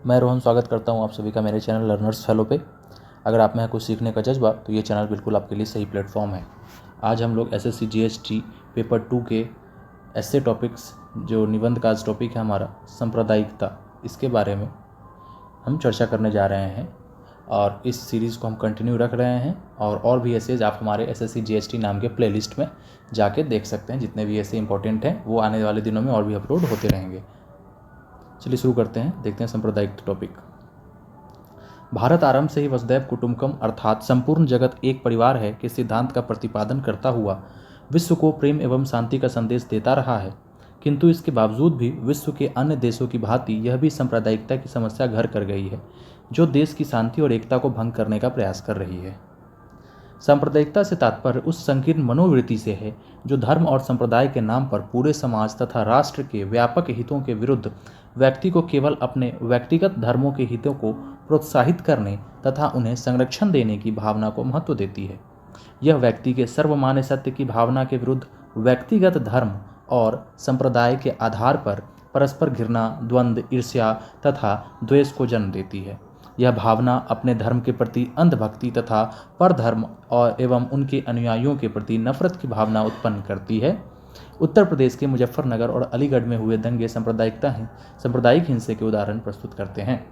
मैं रोहन स्वागत करता हूं आप सभी का मेरे चैनल लर्नर्स फेलो पे। अगर आप में है कुछ सीखने का जज्बा तो ये चैनल बिल्कुल आपके लिए सही प्लेटफॉर्म है। आज हम लोग एसएससी जीएसटी पेपर 2 के ऐसे टॉपिक्स जो निबंध का आज टॉपिक है हमारा सांप्रदायिकता, इसके बारे में हम चर्चा करने जा रहे हैं और इस सीरीज़ को हम कंटिन्यू रख रहे हैं। और भी ऐसे आप हमारे एसएससी जीएसटी नाम के प्लेलिस्ट में जाके देख सकते हैं। जितने भी ऐसे इंपॉर्टेंट हैं वो आने वाले दिनों में और भी अपलोड होते रहेंगे। चलिए शुरू करते हैं, देखते हैं सांप्रदायिक टॉपिक। भारत आरंभ से ही वसुधैव कुटुंबकम अर्थात संपूर्ण जगत एक परिवार है के सिद्धांत का प्रतिपादन करता हुआ विश्व को प्रेम एवं शांति का संदेश देता रहा है, किंतु इसके बावजूद भी विश्व के अन्य देशों की भांति यह भी सांप्रदायिकता की समस्या घर कर गई है, जो देश की शांति और एकता को भंग करने का प्रयास कर रही है। सांप्रदायिकता से तात्पर्य उस संकीर्ण मनोवृत्ति से है जो धर्म और संप्रदाय के नाम पर पूरे समाज तथा राष्ट्र के व्यापक हितों के विरुद्ध व्यक्ति को केवल अपने व्यक्तिगत धर्मों के हितों को प्रोत्साहित करने तथा उन्हें संरक्षण देने की भावना को महत्व देती है। यह व्यक्ति के सर्वमान्य सत्य की भावना के विरुद्ध व्यक्तिगत धर्म और संप्रदाय के आधार पर परस्पर घृणा, द्वंद्व, ईर्ष्या तथा द्वेष को जन्म देती है। यह भावना अपने धर्म के प्रति अंधभक्ति तथा परधर्म और एवं उनके अनुयायियों के प्रति नफरत की भावना उत्पन्न करती है। उत्तर प्रदेश के मुजफ्फरनगर और अलीगढ़ में हुए दंगे सांप्रदायिक हिंसा के उदाहरण प्रस्तुत करते हैं।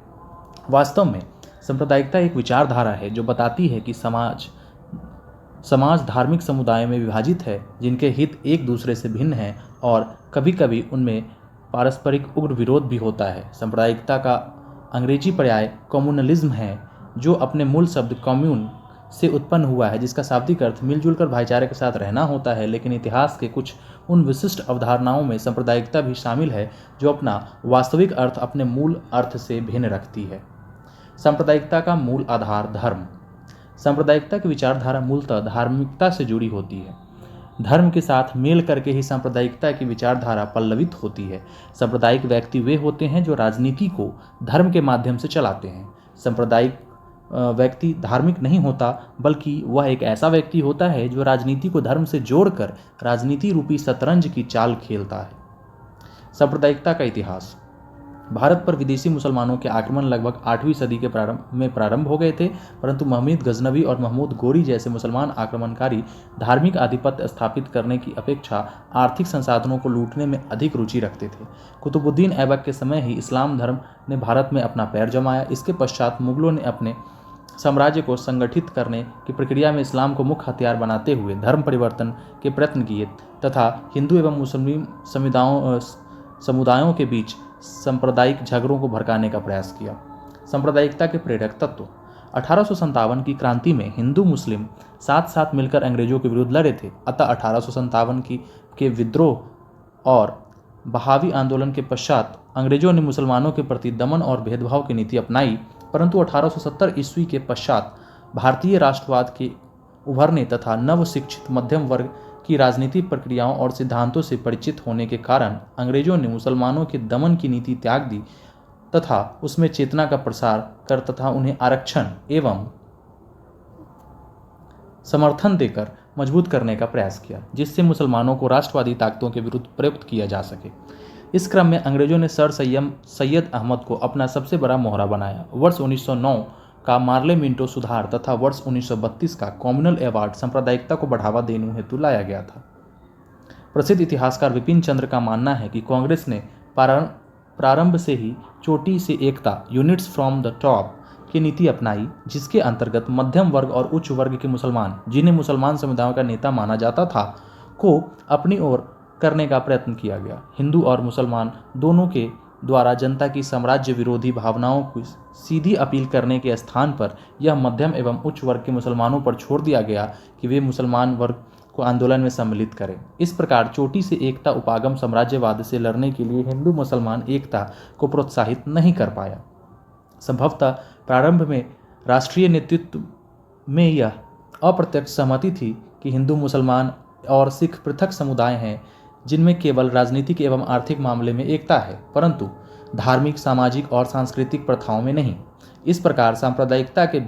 वास्तव में सांप्रदायिकता एक विचारधारा है जो बताती है कि समाज धार्मिक समुदायों में विभाजित है जिनके हित एक दूसरे से भिन्न हैं और कभी कभी उनमें पारस्परिक उग्र विरोध भी होता है। सांप्रदायिकता का अंग्रेजी पर्याय कम्युनलिज्म है, जो अपने मूल शब्द कम्यून से उत्पन्न हुआ है, जिसका शाब्दिक अर्थ मिलजुल कर भाईचारे के साथ रहना होता है। लेकिन इतिहास के कुछ उन विशिष्ट अवधारणाओं में सांप्रदायिकता भी शामिल है जो अपना वास्तविक अर्थ अपने मूल अर्थ से भिन्न रखती है। सांप्रदायिकता का मूल आधार धर्म। सांप्रदायिकता की विचारधारा मूलतः धार्मिकता से जुड़ी होती है। धर्म के साथ मेल करके ही सांप्रदायिकता की विचारधारा पल्लवित होती है। सांप्रदायिक व्यक्ति वे होते हैं जो राजनीति को धर्म के माध्यम से चलाते हैं। सांप्रदायिक व्यक्ति धार्मिक नहीं होता, बल्कि वह एक ऐसा व्यक्ति होता है जो राजनीति को धर्म से जोड़कर राजनीति रूपी शतरंज की चाल खेलता है। सांप्रदायिकता का इतिहास। भारत पर विदेशी मुसलमानों के आक्रमण लगभग 8वीं सदी के प्रारंभ हो गए थे, परंतु महमूद गजनवी और महमूद गोरी जैसे मुसलमान आक्रमणकारी धार्मिक आधिपत्य स्थापित करने की अपेक्षा आर्थिक संसाधनों को लूटने में अधिक रुचि रखते थे। कुतुबुद्दीन ऐबक के समय ही इस्लाम धर्म ने भारत में अपना पैर जमाया। इसके पश्चात मुगलों ने अपने साम्राज्य को संगठित करने की प्रक्रिया में इस्लाम को मुख्य हथियार बनाते हुए धर्म परिवर्तन के प्रयत्न किए तथा हिंदू एवं मुस्लिम समुदायों के बीच सांप्रदायिक झगड़ों को भड़काने का प्रयास किया। सांप्रदायिकता के प्रेरक तत्व। 1857 की क्रांति में हिंदू मुस्लिम साथ साथ मिलकर अंग्रेजों के विरुद्ध लड़े थे। अतः 1857 के विद्रोह और बहावी आंदोलन के पश्चात अंग्रेजों ने मुसलमानों के प्रति दमन और भेदभाव की नीति अपनाई, परंतु 1870 ईस्वी के पश्चात भारतीय राष्ट्रवाद के उभरने तथा नव शिक्षित मध्यम वर्ग की राजनीतिक प्रक्रियाओं और सिद्धांतों से परिचित होने के कारण अंग्रेजों ने मुसलमानों के दमन की नीति त्याग दी तथा उसमें चेतना का प्रसार कर तथा उन्हें आरक्षण एवं समर्थन देकर मजबूत करने का प्रयास किया, जिससे मुसलमानों को राष्ट्रवादी ताकतों के विरुद्ध प्रयुक्त किया जा सके। इस क्रम में अंग्रेजों ने सर सैयद अहमद को अपना सबसे बड़ा मोहरा बनाया। वर्ष 1909 का मार्ले मिंटो सुधार तथा वर्ष 1932 का कम्युनल अवार्ड सांप्रदायिकता को बढ़ावा देने हेतु लाया गया था। प्रसिद्ध इतिहासकार विपिन चंद्र का मानना है कि कांग्रेस ने प्रारंभ से ही चोटी से एकता यूनिट्स फ्रॉम द टॉप की नीति अपनाई, जिसके अंतर्गत मध्यम वर्ग और उच्च वर्ग के मुसलमान, जिन्हें मुसलमान समुदायों का नेता माना जाता था, को अपनी ओर करने का प्रयत्न किया गया। हिंदू और मुसलमान दोनों के द्वारा जनता की साम्राज्य विरोधी भावनाओं को सीधी अपील करने के स्थान पर यह मध्यम एवं उच्च वर्ग के मुसलमानों पर छोड़ दिया गया कि वे मुसलमान वर्ग को आंदोलन में सम्मिलित करें। इस प्रकार चोटी से एकता उपागम साम्राज्यवाद से लड़ने के लिए हिंदू मुसलमान एकता को प्रोत्साहित नहीं कर पाया। संभवतः प्रारंभ में राष्ट्रीय नेतृत्व में यह अप्रत्यक्ष सहमति थी कि हिंदू मुसलमान और सिख पृथक समुदाय हैं जिनमें केवल राजनीतिक एवं आर्थिक मामले में एकता है, परंतु धार्मिक, सामाजिक और सांस्कृतिक प्रथाओं में नहीं। इस प्रकार सांप्रदायिकता के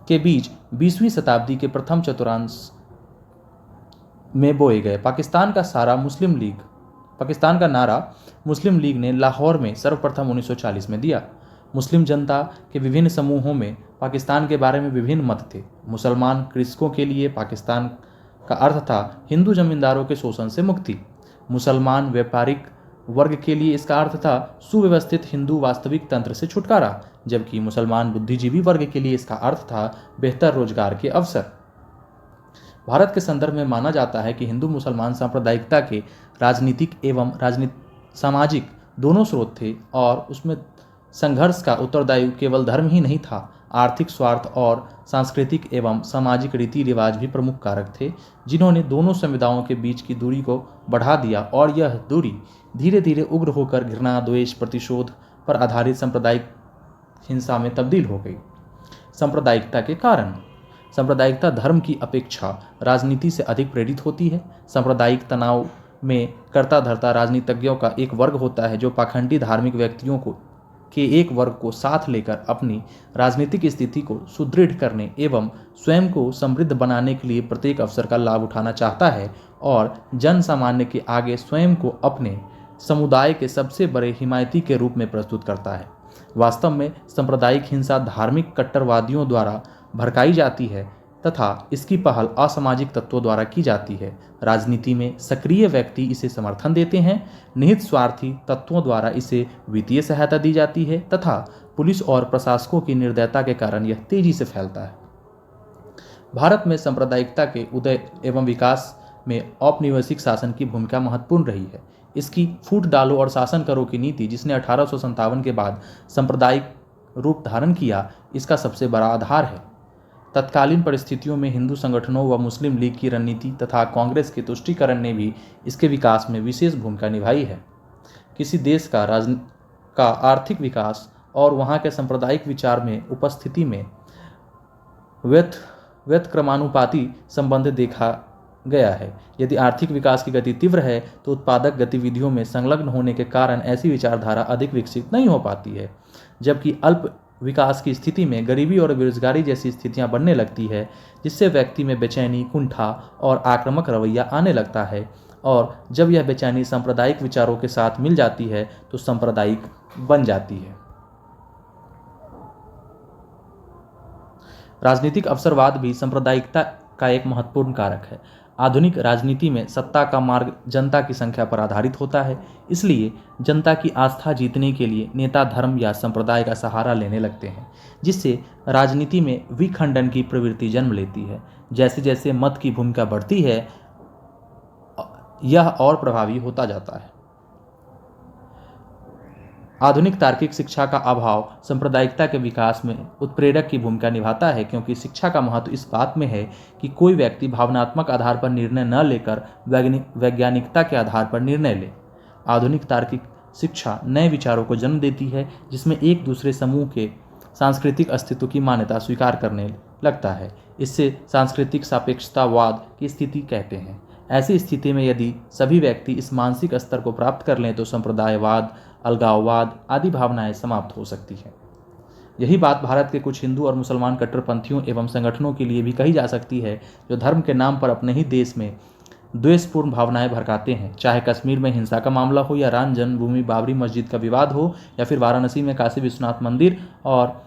बीज 20वीं शताब्दी के प्रथम चतुर्थांश में बोए गए। पाकिस्तान का नारा मुस्लिम लीग ने लाहौर में सर्वप्रथम 1940 में दिया। मुस्लिम जनता के विभिन्न समूहों में पाकिस्तान के बारे में विभिन्न मत थे। मुसलमान कृषकों के लिए पाकिस्तान का अर्थ था हिंदू जमींदारों के शोषण से मुक्ति। मुसलमान व्यापारिक वर्ग के लिए इसका अर्थ था सुव्यवस्थित हिंदू वास्तविक तंत्र से छुटकारा, जबकि मुसलमान बुद्धिजीवी वर्ग के लिए इसका अर्थ था बेहतर रोजगार के अवसर। भारत के संदर्भ में माना जाता है कि हिंदू मुसलमान सांप्रदायिकता के राजनीतिक एवं सामाजिक दोनों स्रोत थे और उसमें संघर्ष का उत्तरदायी केवल धर्म ही नहीं था, आर्थिक स्वार्थ और सांस्कृतिक एवं सामाजिक रीति रिवाज भी प्रमुख कारक थे, जिन्होंने दोनों समुदायों के बीच की दूरी को बढ़ा दिया और यह दूरी धीरे धीरे उग्र होकर घृणा, द्वेष, प्रतिशोध पर आधारित सांप्रदायिक हिंसा में तब्दील हो गई। सांप्रदायिकता के कारण। सांप्रदायिकता धर्म की अपेक्षा राजनीति से अधिक प्रेरित होती है। सांप्रदायिक तनाव में कर्ता धर्ता राजनीतिज्ञों का एक वर्ग होता है जो पाखंडी धार्मिक व्यक्तियों के एक वर्ग को साथ लेकर अपनी राजनीतिक स्थिति को सुदृढ़ करने एवं स्वयं को समृद्ध बनाने के लिए प्रत्येक अवसर का लाभ उठाना चाहता है और जन सामान्य के आगे स्वयं को अपने समुदाय के सबसे बड़े हिमायती के रूप में प्रस्तुत करता है। वास्तव में सांप्रदायिक हिंसा धार्मिक कट्टरवादियों द्वारा भड़काई जाती है तथा इसकी पहल असामाजिक तत्वों द्वारा की जाती है। राजनीति में सक्रिय व्यक्ति इसे समर्थन देते हैं, निहित स्वार्थी तत्वों द्वारा इसे वित्तीय सहायता दी जाती है तथा पुलिस और प्रशासकों की निर्दयता के कारण यह तेजी से फैलता है। भारत में सांप्रदायिकता के उदय एवं विकास में औपनिवेशिक शासन की भूमिका महत्वपूर्ण रही है। इसकी फूट डालो और शासन करो की नीति, जिसने 1857 के बाद सांप्रदायिक रूप धारण किया, इसका सबसे बड़ा आधार है। तत्कालीन परिस्थितियों में हिंदू संगठनों व मुस्लिम लीग की रणनीति तथा कांग्रेस के तुष्टीकरण ने भी इसके विकास में विशेष भूमिका निभाई है। किसी देश का आर्थिक विकास और वहाँ के सांप्रदायिक विचार में उपस्थिति में व्यतक्रमानुपाती संबंध देखा गया है। यदि आर्थिक विकास की गति तीव्र है तो उत्पादक गतिविधियों में संलग्न होने के कारण ऐसी विचारधारा अधिक विकसित नहीं हो पाती है, जबकि अल्प विकास की स्थिति में गरीबी और बेरोजगारी जैसी स्थितियां बनने लगती है, जिससे व्यक्ति में बेचैनी, कुंठा और आक्रामक रवैया आने लगता है और जब यह बेचैनी सांप्रदायिक विचारों के साथ मिल जाती है तो सांप्रदायिक बन जाती है। राजनीतिक अवसरवाद भी सांप्रदायिकता का एक महत्वपूर्ण कारक है। आधुनिक राजनीति में सत्ता का मार्ग जनता की संख्या पर आधारित होता है, इसलिए जनता की आस्था जीतने के लिए नेता धर्म या संप्रदाय का सहारा लेने लगते हैं, जिससे राजनीति में विखंडन की प्रवृत्ति जन्म लेती है। जैसे जैसे मत की भूमिका बढ़ती है, यह और प्रभावी होता जाता है। आधुनिक तार्किक शिक्षा का अभाव सांप्रदायिकता के विकास में उत्प्रेरक की भूमिका निभाता है, क्योंकि शिक्षा का महत्व इस बात में है कि कोई व्यक्ति भावनात्मक आधार पर निर्णय न लेकर वैज्ञानिकता के आधार पर निर्णय ले। आधुनिक तार्किक शिक्षा नए विचारों को जन्म देती है, जिसमें एक दूसरे समूह के सांस्कृतिक अस्तित्व की मान्यता स्वीकार करने लगता है। इससे सांस्कृतिक सापेक्षतावाद की स्थिति कहते हैं। ऐसी स्थिति में यदि सभी व्यक्ति इस मानसिक स्तर को प्राप्त कर लें तो संप्रदायवाद, अलगाववाद आदि भावनाएं समाप्त हो सकती हैं। यही बात भारत के कुछ हिंदू और मुसलमान कट्टरपंथियों एवं संगठनों के लिए भी कही जा सकती है, जो धर्म के नाम पर अपने ही देश में द्वेषपूर्ण भावनाएं भड़काते हैं। चाहे कश्मीर में हिंसा का मामला हो या राम जन्मभूमि बाबरी मस्जिद का विवाद हो या फिर वाराणसी में काशी विश्वनाथ मंदिर और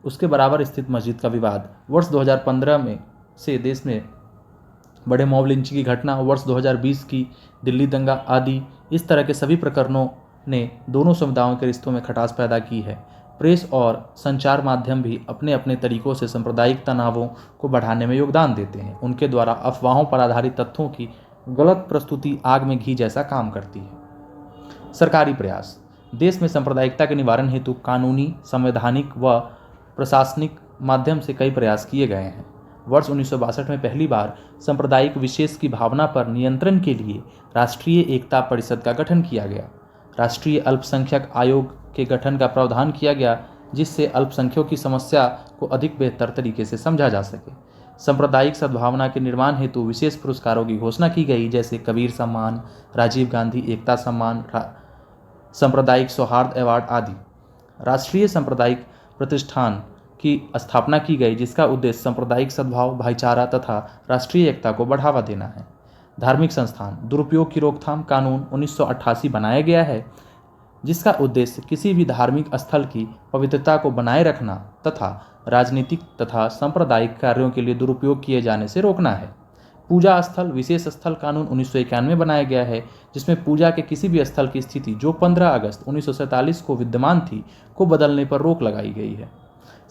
उसके बराबर स्थित मस्जिद का विवाद, वर्ष 2015 में से देश में बड़े मॉब लिंचिंग की घटना, वर्ष 2020 की दिल्ली दंगा आदि, इस तरह के सभी प्रकरणों ने दोनों समुदायों के रिश्तों में खटास पैदा की है। प्रेस और संचार माध्यम भी अपने अपने तरीकों से सांप्रदायिक तनावों को बढ़ाने में योगदान देते हैं। उनके द्वारा अफवाहों पर आधारित तथ्यों की गलत प्रस्तुति आग में घी जैसा काम करती है। सरकारी प्रयास। देश में सांप्रदायिकता के निवारण हेतु कानूनी, संवैधानिक व प्रशासनिक माध्यम से कई प्रयास किए गए हैं। वर्ष 1962 में पहली बार सांप्रदायिक विशेष की भावना पर नियंत्रण के लिए राष्ट्रीय एकता परिषद का गठन किया गया। राष्ट्रीय अल्पसंख्यक आयोग के गठन का प्रावधान किया गया, जिससे अल्पसंख्यकों की समस्या को अधिक बेहतर तरीके से समझा जा सके। सांप्रदायिक सद्भावना के निर्माण हेतु विशेष पुरस्कारों की घोषणा की गई, जैसे कबीर सम्मान, राजीव गांधी एकता सम्मान, सांप्रदायिक सौहार्द अवार्ड आदि। राष्ट्रीय सांप्रदायिक प्रतिष्ठान की स्थापना की गई, जिसका उद्देश्य सांप्रदायिक सद्भाव, भाईचारा तथा राष्ट्रीय एकता को बढ़ावा देना है। धार्मिक संस्थान दुरुपयोग की रोकथाम कानून 1988 बनाया गया है, जिसका उद्देश्य किसी भी धार्मिक स्थल की पवित्रता को बनाए रखना तथा राजनीतिक तथा सांप्रदायिक कार्यों के लिए दुरुपयोग किए जाने से रोकना है। पूजा स्थल विशेष स्थल कानून 1991 बनाया गया है, जिसमें पूजा के किसी भी स्थल की स्थिति जो 15 अगस्त 1947 को विद्यमान थी को बदलने पर रोक लगाई गई है।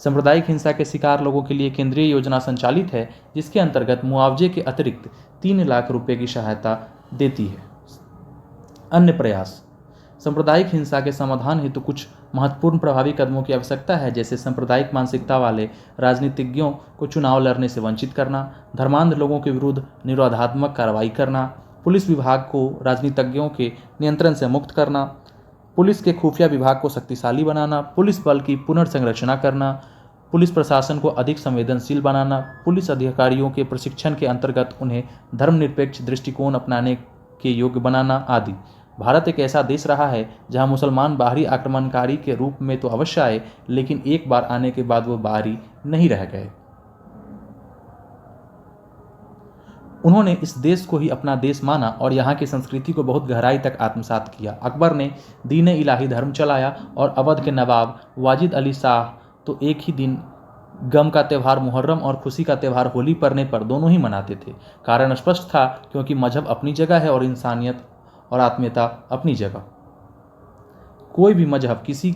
सांप्रदायिक हिंसा के शिकार लोगों के लिए केंद्रीय योजना संचालित है, जिसके अंतर्गत मुआवजे के अतिरिक्त 3 लाख रुपए की सहायता देती है। अन्य प्रयास सांप्रदायिक हिंसा के समाधान हेतु कुछ महत्वपूर्ण प्रभावी कदमों की आवश्यकता है, जैसे सांप्रदायिक मानसिकता वाले राजनीतिज्ञों को चुनाव लड़ने से वंचित करना, धर्मांध लोगों के विरुद्ध निरोधात्मक कार्रवाई करना, पुलिस विभाग को राजनीतिज्ञों के नियंत्रण से मुक्त करना, पुलिस के खुफिया विभाग को शक्तिशाली बनाना, पुलिस बल की पुनर्संरचना करना, पुलिस प्रशासन को अधिक संवेदनशील बनाना, पुलिस अधिकारियों के प्रशिक्षण के अंतर्गत उन्हें धर्मनिरपेक्ष दृष्टिकोण अपनाने के योग्य बनाना आदि। भारत एक ऐसा देश रहा है जहां मुसलमान बाहरी आक्रमणकारी के रूप में तो अवश्य आए, लेकिन एक बार आने के बाद वो बाहरी नहीं रह गए। उन्होंने इस देश को ही अपना देश माना और यहाँ की संस्कृति को बहुत गहराई तक आत्मसात किया। अकबर ने दीन इलाही धर्म चलाया और अवध के नवाब वाजिद अली शाह तो एक ही दिन गम का त्यौहार मुहर्रम और खुशी का त्यौहार होली पड़ने पर दोनों ही मनाते थे। कारण स्पष्ट था, क्योंकि मजहब अपनी जगह है और इंसानियत और आत्मीयता अपनी जगह। कोई भी मजहब किसी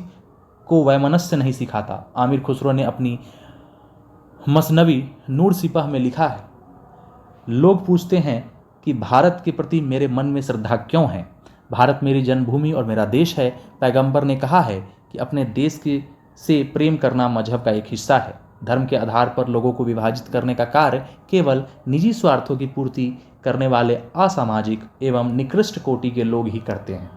को वैमनस्य नहीं सिखाता। आमिर खुसरो ने अपनी मसनवी नूर सिपह में लिखा है, लोग पूछते हैं कि भारत के प्रति मेरे मन में श्रद्धा क्यों है। भारत मेरी जन्मभूमि और मेरा देश है। पैगंबर ने कहा है कि अपने देश से प्रेम करना मजहब का एक हिस्सा है। धर्म के आधार पर लोगों को विभाजित करने का कार्य केवल निजी स्वार्थों की पूर्ति करने वाले असामाजिक एवं निकृष्ट कोटि के लोग ही करते हैं।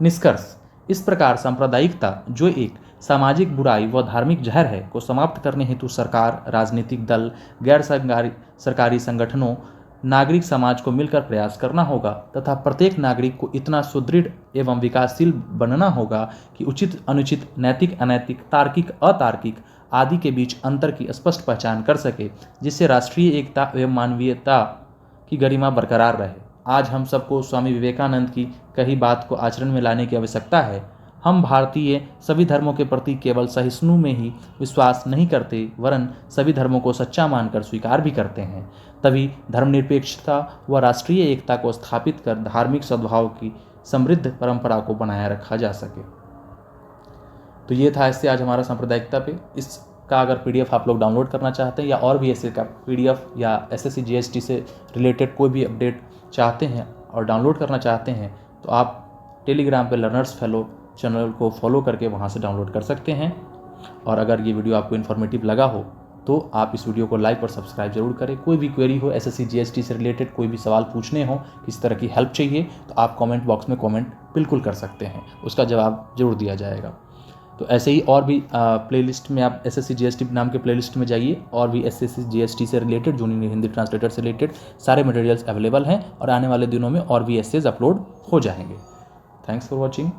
निष्कर्ष, इस प्रकार सांप्रदायिकता, जो एक सामाजिक बुराई व धार्मिक जहर है, को समाप्त करने हेतु सरकार, राजनीतिक दल, गैर सरकारी संगठनों, नागरिक समाज को मिलकर प्रयास करना होगा तथा प्रत्येक नागरिक को इतना सुदृढ़ एवं विकासशील बनना होगा कि उचित अनुचित, नैतिक अनैतिक, तार्किक अतार्किक आदि के बीच अंतर की स्पष्ट पहचान कर सके, जिससे राष्ट्रीय एकता एवं मानवीयता की गरिमा बरकरार रहे। आज हम सबको स्वामी विवेकानंद की कही बात को आचरण में लाने की आवश्यकता है। हम भारतीय सभी धर्मों के प्रति केवल सहिष्णु में ही विश्वास नहीं करते, वरन सभी धर्मों को सच्चा मानकर स्वीकार भी करते हैं। तभी धर्मनिरपेक्षता व राष्ट्रीय एकता को स्थापित कर धार्मिक सद्भाव की समृद्ध परंपरा को बनाए रखा जा सके। तो ये था इससे आज हमारा सांप्रदायिकता पे। इसका अगर PDF आप लोग डाउनलोड करना चाहते हैं या और भी ऐसे का PDF या SSC GST से रिलेटेड कोई भी अपडेट चाहते हैं और डाउनलोड करना चाहते हैं, तो आप टेलीग्राम पे लर्नर्स फेलो चैनल को फॉलो करके वहाँ से डाउनलोड कर सकते हैं। और अगर ये वीडियो आपको इन्फॉर्मेटिव लगा हो तो आप इस वीडियो को लाइक और सब्सक्राइब जरूर करें। कोई भी क्वेरी हो, SSC GST से रिलेटेड कोई भी सवाल पूछने हो, किसी तरह की हेल्प चाहिए, तो आप कमेंट बॉक्स में कमेंट बिल्कुल कर सकते हैं, उसका जवाब जरूर दिया जाएगा। तो ऐसे ही और भी प्लेलिस्ट में आप SSC GST नाम के प्लेलिस्ट में जाइए, और भी SSC GST से रिलेटेड, जूनियर हिंदी ट्रांसलेटर से रिलेटेड सारे मटेरियल्स अवेलेबल हैं और आने वाले दिनों में और भी एसेज अपलोड हो जाएंगे। Thanks for watching.